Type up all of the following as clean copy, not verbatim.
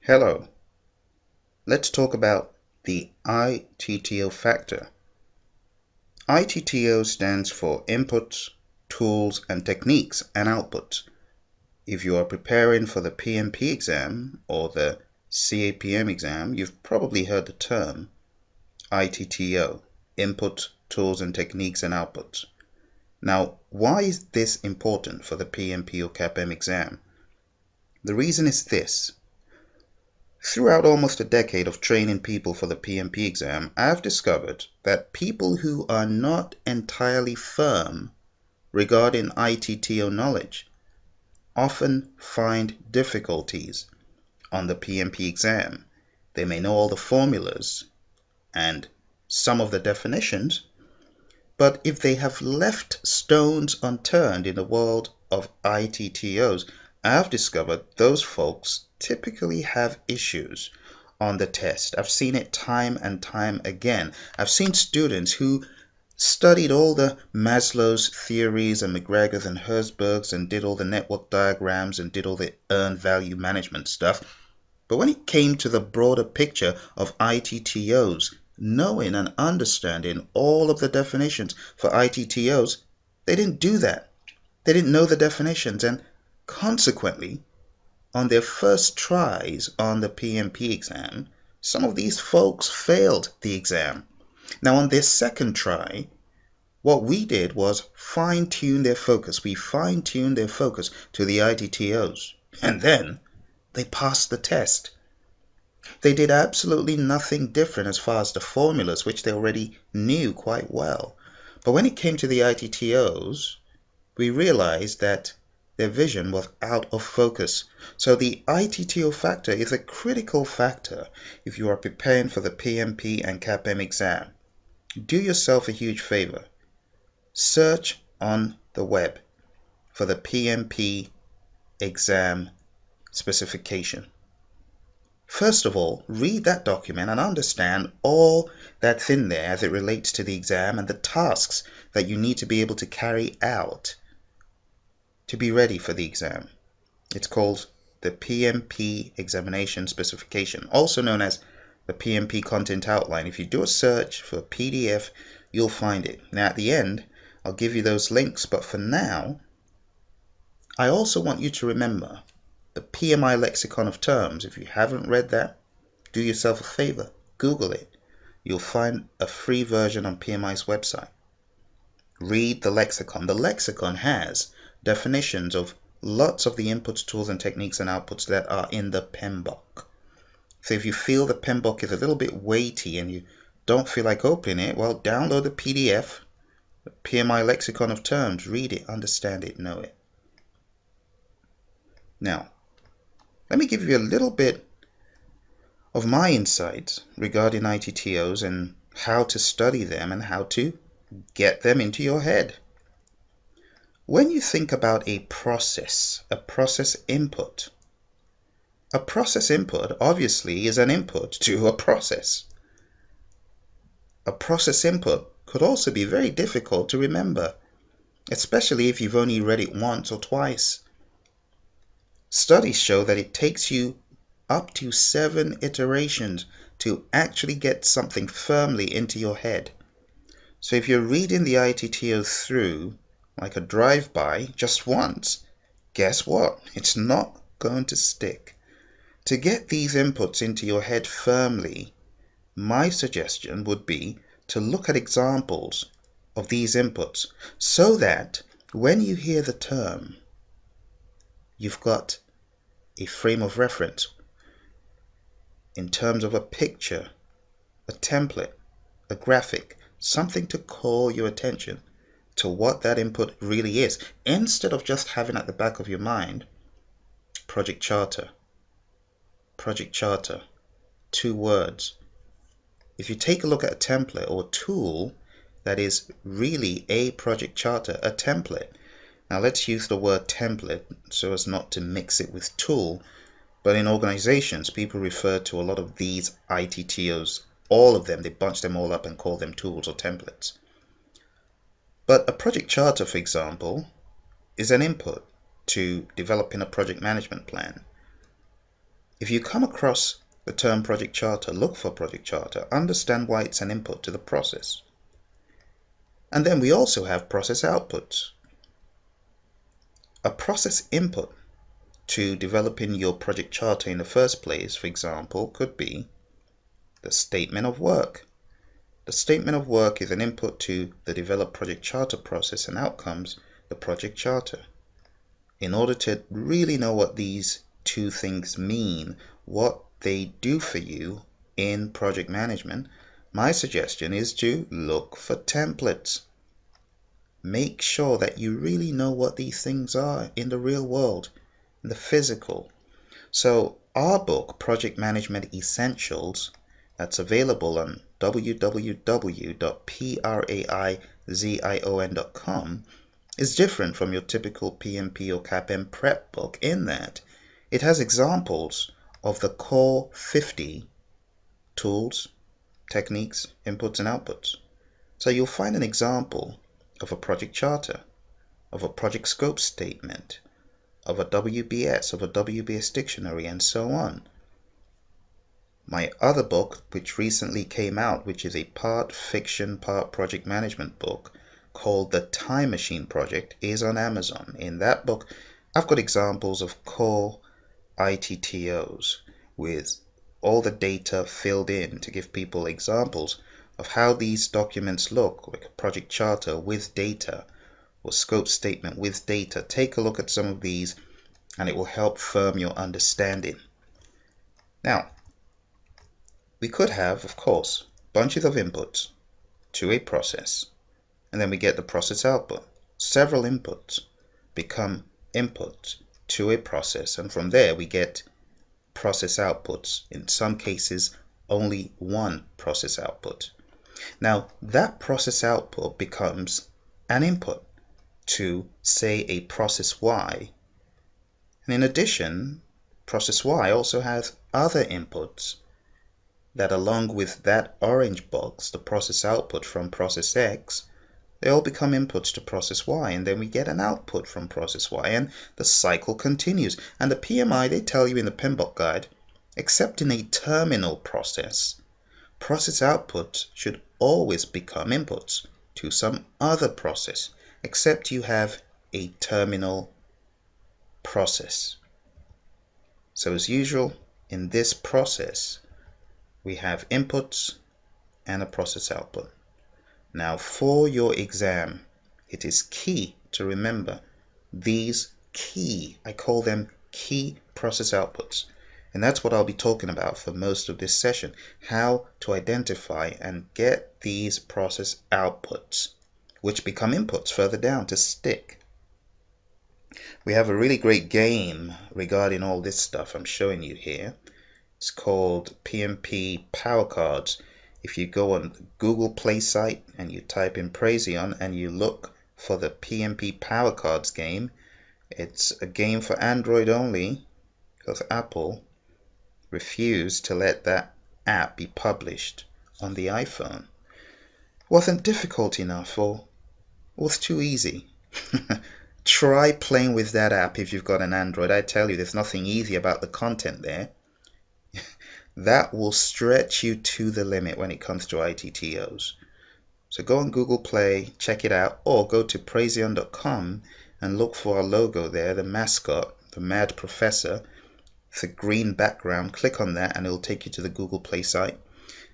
Hello, let's talk about the ITTO factor. ITTO stands for Inputs, Tools and Techniques and Outputs. If you are preparing for the PMP exam or the CAPM exam, you've probably heard the term ITTO, Inputs, Tools and Techniques and Outputs. Now, why is this important for the PMP or CAPM exam? The reason is this. Throughout almost a decade of training people for the PMP exam, I've discovered that people who are not entirely firm regarding ITTO knowledge often find difficulties on the PMP exam. They may know all the formulas and some of the definitions, but if they have left stones unturned in the world of ITTOs, I've discovered those folks typically have issues on the test. I've seen it time and time again. I've seen students who studied all the Maslow's theories and McGregor's and Herzberg's and did all the network diagrams and did all the earned value management stuff. But when it came to the broader picture of ITTOs, knowing and understanding all of the definitions for ITTOs, they didn't do that. They didn't know the definitions, and consequently, on their first tries on the PMP exam, some of these folks failed the exam. Now, on their second try, what we did was fine-tune their focus. We fine-tuned their focus to the ITTOs, and then they passed the test. They did absolutely nothing different as far as the formulas, which they already knew quite well. But when it came to the ITTOs, we realized that their vision was out of focus. So the ITTO factor is a critical factor if you are preparing for the PMP and CAPM exam. Do yourself a huge favor. Search on the web for the PMP exam specification. First of all, read that document and understand all that's in there as it relates to the exam and the tasks that you need to be able to carry out to be ready for the exam. It's called the Pmp Examination Specification, also known as the Pmp Content Outline. If you do a search for PDF, you'll find it. Now at the end, I'll give you those links, but for now, I also want you to remember the PMI Lexicon of Terms. If you haven't read that, do yourself a favor, Google it. You'll find a free version on PMI's website. Read the lexicon. The lexicon has definitions of lots of the inputs, tools, and techniques and outputs that are in the PMBOK. So if you feel the PMBOK is a little bit weighty and you don't feel like opening it, well, download the PDF, the PMI Lexicon of Terms, read it, understand it, know it. Now, let me give you a little bit of my insights regarding ITTOs and how to study them and how to get them into your head. When you think about a process input, a process input obviously is an input to a process. A process input could also be very difficult to remember, especially if you've only read it once or twice. Studies show that it takes you up to 7 iterations to actually get something firmly into your head. So if you're reading the ITTO through like a drive-by just once, guess what? It's not going to stick. To get these inputs into your head firmly, my suggestion would be to look at examples of these inputs so that when you hear the term, you've got a frame of reference in terms of a picture, a template, a graphic, something to call your attention to what that input really is, instead of just having at the back of your mind project charter, 2 words. If you take a look at a template or a tool that is really a project charter, a template. Now let's use the word template so as not to mix it with tool, but in organizations people refer to a lot of these ITTOs, all of them, they bunch them all up and call them tools or templates. But a project charter, for example, is an input to developing a project management plan. If you come across the term project charter, look for project charter, understand why it's an input to the process. And then we also have process outputs. A process input to developing your project charter in the first place, for example, could be the statement of work. The statement of work is an input to the developed project charter process and outcomes, the project charter. In order to really know what these two things mean, what they do for you in project management, my suggestion is to look for templates. Make sure that you really know what these things are in the real world, in the physical. So our book, Project Management Essentials, that's available on www.praizion.com, is different from your typical PMP or CAPM prep book in that it has examples of the core 50 tools, techniques, inputs and outputs. So you'll find an example of a project charter, of a project scope statement, of a WBS, of a WBS dictionary, and so on. My other book, which recently came out, which is a part fiction, part project management book called The Time Machine Project, is on Amazon. In that book, I've got examples of core ITTOs with all the data filled in to give people examples of how these documents look, like a project charter with data or scope statement with data. Take a look at some of these and it will help firm your understanding. Now, we could have, of course, bunches of inputs to a process, and then we get the process output. Several inputs become inputs to a process, and from there we get process outputs. In some cases, only one process output. Now, that process output becomes an input to, say, a process Y. And in addition, process Y also has other inputs that, along with that orange box, the process output from process X, they all become inputs to process Y, and then we get an output from process Y, and the cycle continues. And the PMI, they tell you in the PMBOK guide, except in a terminal process, process outputs should always become inputs to some other process, except you have a terminal process. So as usual, in this process, we have inputs and a process output. Now for your exam, it is key to remember these key, I call them key process outputs. And that's what I'll be talking about for most of this session, how to identify and get these process outputs, which become inputs further down to stick. We have a really great game regarding all this stuff I'm showing you here. It's called Pmp Power Cards. If you go on Google Play site and you type in Praizion and you look for the Pmp Power Cards game, it's a game for Android only because Apple refused to let that app be published on the iPhone. It wasn't difficult enough, or it was too easy. Try playing with that app if you've got an Android. I tell you, there's nothing easy about the content there. That will stretch you to the limit when it comes to ITTOs. So go on Google Play, check it out, or go to Praizion.com and look for our logo there, the mascot, the Mad Professor. It's a green background. Click on that and it'll take you to the Google Play site.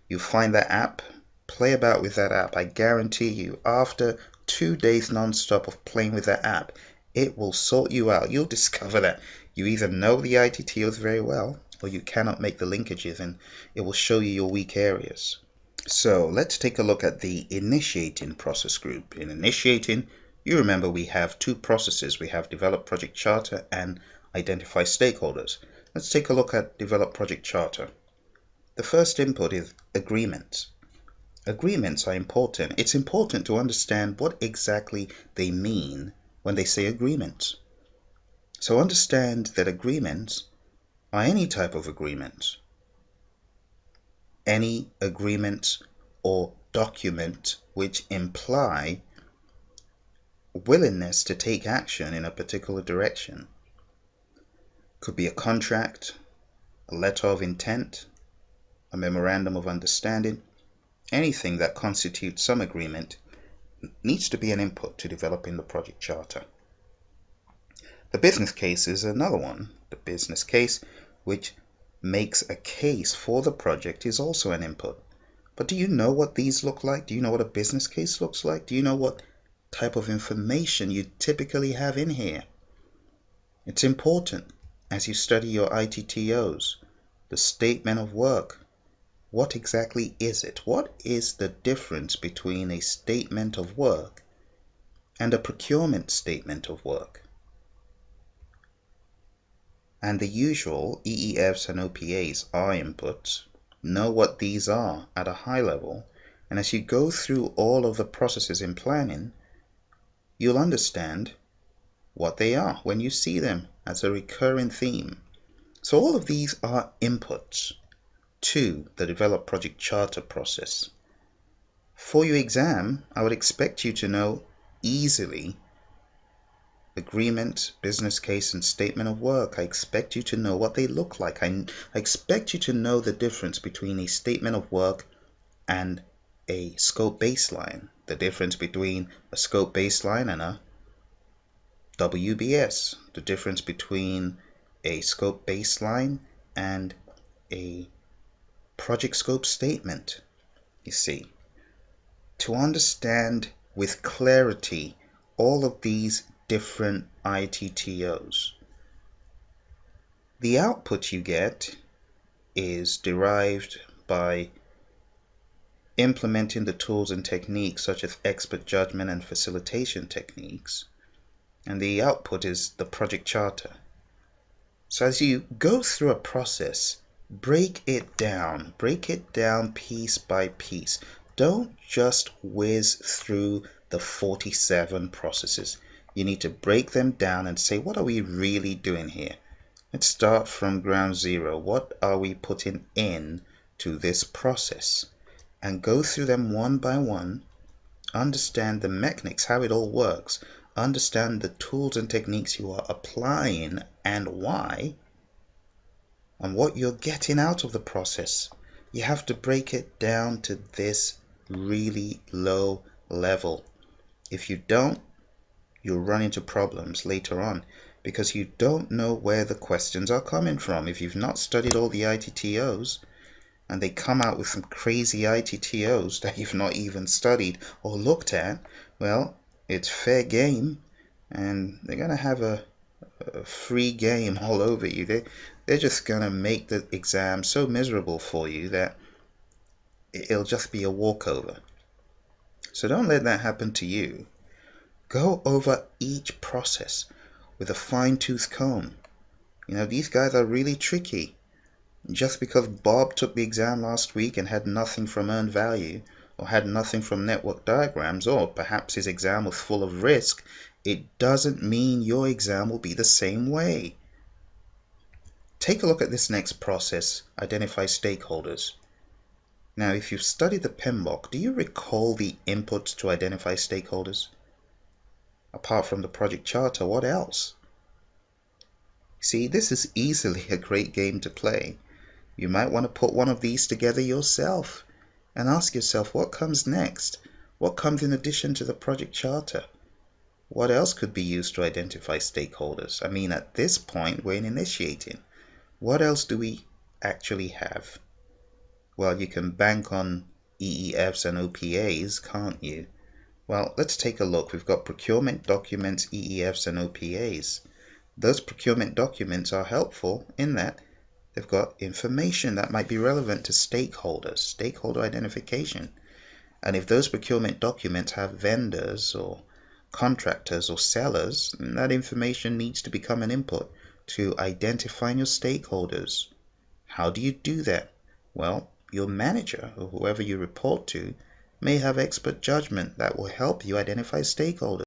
You'll find that app. Play about with that app. I guarantee you, after 2 days non-stop of playing with that app, it will sort you out. You'll discover that you either know the ITTOs very well or you cannot make the linkages, and it will show you your weak areas. So let's take a look at the initiating process group. In initiating, you remember we have two processes. We have develop project charter and identify stakeholders. Let's take a look at develop project charter. The first input is agreements. Agreements are important. It's important to understand what exactly they mean when they say agreements. So understand that agreements are any type of agreement. Any agreement or document which imply willingness to take action in a particular direction. Could be a contract, letter of intent, a memorandum of understanding, anything that constitutes some agreement needs to be an input to developing the project charter. The business case is another one. The business case, which makes a case for the project, is also an input. But do you know what these look like? Do you know what a business case looks like? Do you know what type of information you typically have in here? It's important as you study your ITTOs, the statement of work. What exactly is it? What is the difference between a statement of work and a procurement statement of work? And the usual EEFs and OPAs are inputs. Know what these are at a high level, and as you go through all of the processes in planning, you'll understand what they are when you see them as a recurring theme. So all of these are inputs to the develop project charter process. For your exam, I would expect you to know easily agreement, business case, and statement of work. I expect you to know what they look like. I expect you to know the difference between a statement of work and a scope baseline, the difference between a scope baseline and a WBS, the difference between a scope baseline and a project scope statement. You see, to understand with clarity all of these different ITTOs. The output you get is derived by implementing the tools and techniques such as expert judgment and facilitation techniques, and the output is the project charter. So as you go through a process, break it down piece by piece. Don't just whiz through the 47 processes. You need to break them down and say, what are we really doing here? Let's start from ground zero. What are we putting in to this process? And go through them one by one. Understand the mechanics, how it all works. Understand the tools and techniques you are applying and why, and what you're getting out of the process. You have to break it down to this really low level. If you don't, you'll run into problems later on because you don't know where the questions are coming from. If you've not studied all the ITTOs and they come out with some crazy ITTOs that you've not even studied or looked at, well, it's fair game and they're going to have a free game all over you. They're just going to make the exam so miserable for you that it'll just be a walkover. So don't let that happen to you. Go over each process with a fine-tooth comb. You know, these guys are really tricky. Just because Bob took the exam last week and had nothing from earned value, or had nothing from network diagrams, or perhaps his exam was full of risk, it doesn't mean your exam will be the same way. Take a look at this next process, identify stakeholders. Now, if you've studied the PMBOK, do you recall the inputs to identify stakeholders? Apart from the project charter, what else? See, this is easily a great game to play. You might want to put one of these together yourself and ask yourself, what comes next? What comes in addition to the project charter? What else could be used to identify stakeholders? I mean, at this point, we're initiating. What else do we actually have? Well, you can bank on EEFs and OPAs, can't you? Well, let's take a look. We've got procurement documents, EEFs, and OPAs. Those procurement documents are helpful in that they've got information that might be relevant to stakeholders, stakeholder identification. And if those procurement documents have vendors or contractors or sellers, then that information needs to become an input to identifying your stakeholders. How do you do that? Well, your manager or whoever you report to may have expert judgment that will help you identify stakeholders.